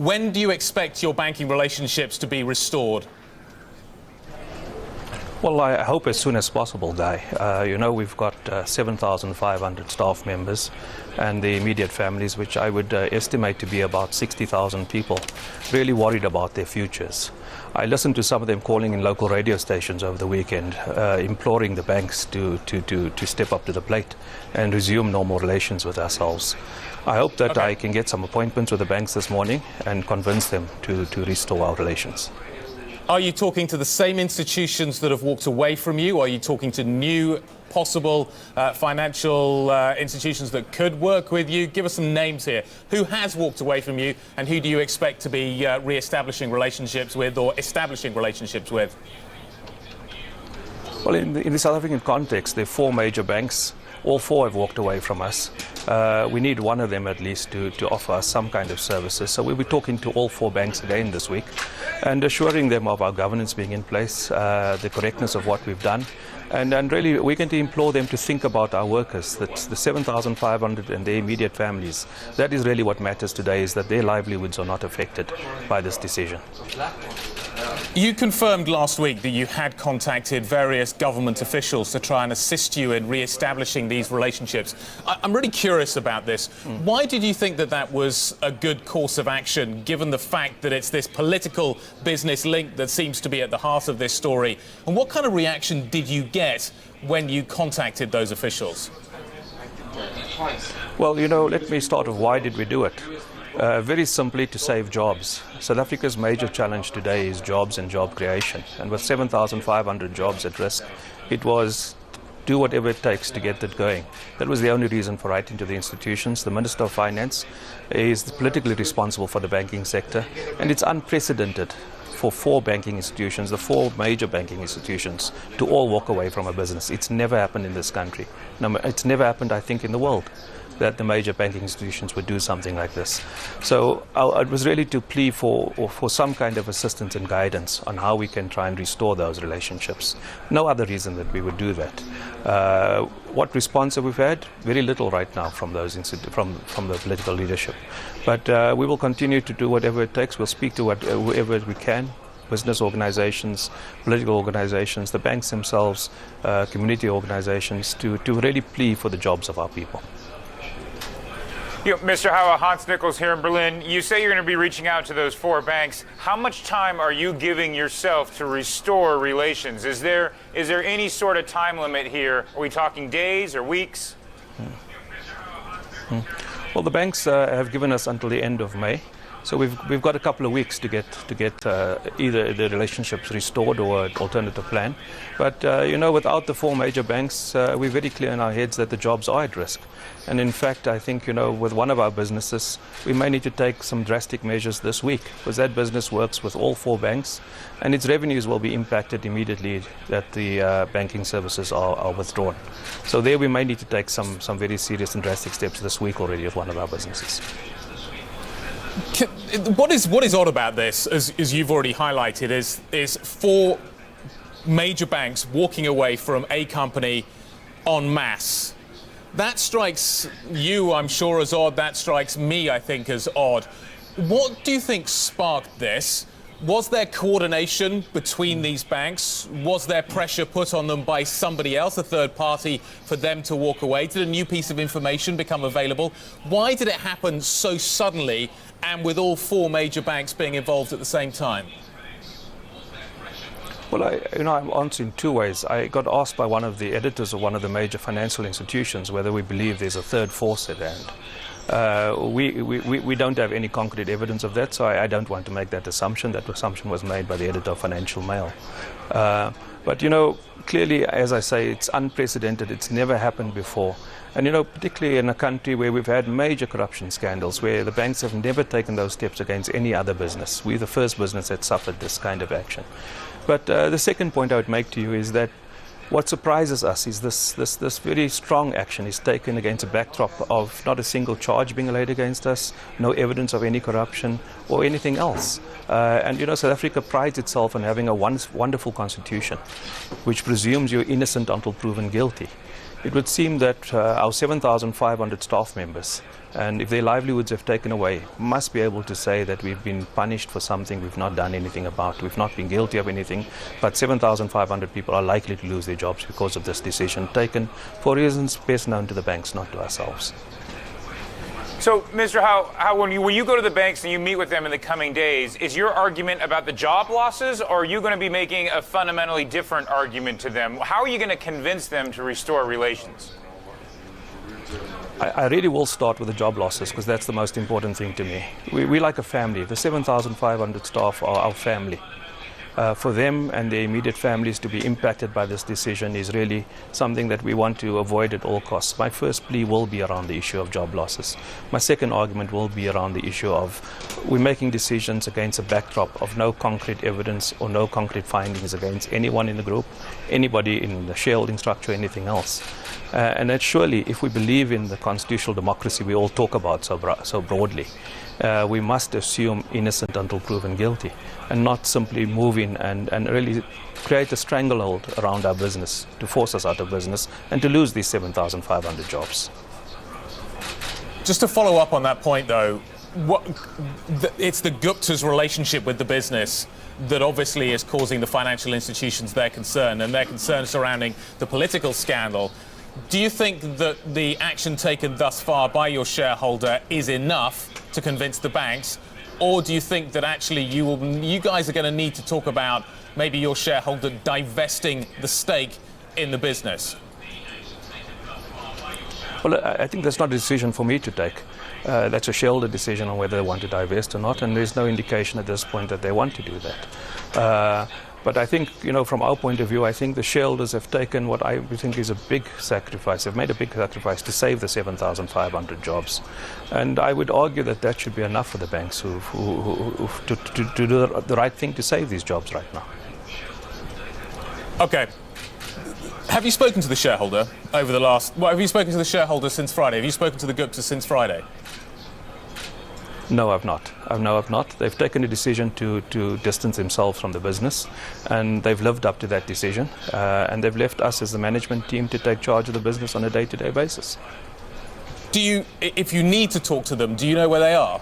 When do you expect your banking relationships to be restored? Well, I hope as soon as possible, Guy. We've got 7,500 staff members and the immediate families, which I would estimate to be about 60,000 people, really worried about their futures. I listened to some of them calling in local radio stations over the weekend, imploring the banks to step up to the plate and resume normal relations with ourselves. I hope that I can get some appointments with the banks this morning and convince them to restore our relations. Are you talking to the same institutions that have walked away from you? Are you talking to new possible financial institutions that could work with you? Give us some names here. Who has walked away from you, and who do you expect to be re-establishing relationships with or establishing relationships with? Well, in the South African context, there are 4 major banks. All 4 have walked away from us. We need one of them at least to offer us some kind of services. So we'll be talking to all 4 banks again this week and assuring them of our governance being in place, the correctness of what we've done. And really, we're going to implore them to think about our workers, that's the 7,500 and their immediate families. That is really what matters today, is that their livelihoods are not affected by this decision. You confirmed last week that you had contacted various government officials to try and assist you in re-establishing these relationships. I'm really curious about this. Why did you think that that was a good course of action, given the fact that it's this political business link that seems to be at the heart of this story? And what kind of reaction did you get when you contacted those officials? Well, let me start with why did we do it? Very simply, to save jobs. South Africa's major challenge today is jobs and job creation. And with 7,500 jobs at risk, it was do whatever it takes to get that going. That was the only reason for writing to the institutions. The Minister of Finance is politically responsible for the banking sector, and it's unprecedented for 4 banking institutions, the 4 major banking institutions, to all walk away from a business. It's never happened in this country. No, it's never happened, I think, in the world, that the major banking institutions would do something like this. So it was really to plea for some kind of assistance and guidance on how we can try and restore those relationships. No other reason that we would do that. What response have we had? Very little right now from those from the political leadership. But we will continue to do whatever it takes. We'll speak to whoever we can. Business organizations, political organizations, the banks themselves, community organizations, to really plea for the jobs of our people. Mr. Howa, Hans Nichols here in Berlin. You say you're going to be reaching out to those 4 banks. How much time are you giving yourself to restore relations? Is there any sort of time limit here? Are we talking days or weeks? Well, the banks have given us until the end of May. So we've got a couple of weeks to get either the relationships restored or an alternative plan. But without the 4 major banks, we're very clear in our heads that the jobs are at risk. And in fact, I think with one of our businesses, we may need to take some drastic measures this week, because that business works with all 4 banks, and its revenues will be impacted immediately that the banking services are withdrawn. So there we may need to take some very serious and drastic steps this week already with one of our businesses. What is odd about this, as you've already highlighted, is 4 major banks walking away from a company en masse. That strikes you, I'm sure, as odd. That strikes me, I think, as odd. What do you think sparked this? Was there coordination between these banks? Was there pressure put on them by somebody else, a third party, for them to walk away? Did a new piece of information become available? Why did it happen so suddenly and with all 4 major banks being involved at the same time? Well, I'm answering 2 ways. I got asked by one of the editors of one of the major financial institutions whether we believe there's a third force at hand. We don't have any concrete evidence of that, so I don't want to make that assumption. That assumption was made by the editor of Financial Mail. But, clearly, as I say, it's unprecedented. It's never happened before. And, particularly in a country where we've had major corruption scandals, where the banks have never taken those steps against any other business. We're the first business that suffered this kind of action. But the second point I would make to you is that what surprises us is this very strong action is taken against a backdrop of not a single charge being laid against us, no evidence of any corruption or anything else. And South Africa prides itself on having a wonderful constitution, which presumes you're innocent until proven guilty. it would seem that our 7,500 staff members, and if their livelihoods have taken away, must be able to say that we've been punished for something we've not done anything about. We've not been guilty of anything, but 7,500 people are likely to lose their jobs because of this decision taken for reasons best known to the banks, not to ourselves. So, Mr. Howa, when you go to the banks and you meet with them in the coming days, is your argument about the job losses, or are you going to be making a fundamentally different argument to them? How are you going to convince them to restore relations? I really will start with the job losses because that's the most important thing to me. We like a family. The 7,500 staff are our family. For them and their immediate families to be impacted by this decision is really something that we want to avoid at all costs. My first plea will be around the issue of job losses. My second argument will be around the issue of we're making decisions against a backdrop of no concrete evidence or no concrete findings against anyone in the group, anybody in the shareholding structure, anything else. And that surely, if we believe in the constitutional democracy we all talk about so broadly, we must assume innocent until proven guilty and not simply move in and really create a stranglehold around our business to force us out of business and to lose these 7,500 jobs. Just to follow up on that point, though, it's the Guptas' relationship with the business that obviously is causing the financial institutions their concern, and their concern surrounding the political scandal. Do you think that the action taken thus far by your shareholder is enough to convince the banks, or do you think that actually you guys are going to need to talk about maybe your shareholder divesting the stake in the business? Well, I think that's not a decision for me to take. That's a shareholder decision on whether they want to divest or not, and there's no indication at this point that they want to do that. But I think, from our point of view, I think the shareholders have taken what I think is a big sacrifice. They've made a big sacrifice to save the 7,500 jobs. And I would argue that that should be enough for the banks to do the right thing to save these jobs right now. Okay. Have you spoken to the shareholder over the last... Well, have you spoken to the shareholder since Friday? Have you spoken to the Guptas since Friday? No, I've not. I've not. They've taken a decision to distance themselves from the business, and they've lived up to that decision. And they've left us as the management team to take charge of the business on a day-to-day basis. If you need to talk to them, do you know where they are?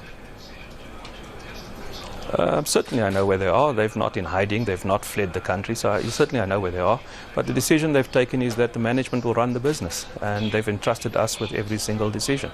Certainly I know where they are. They've not in hiding. They've not fled the country. So certainly I know where they are. But the decision they've taken is that the management will run the business, and they've entrusted us with every single decision.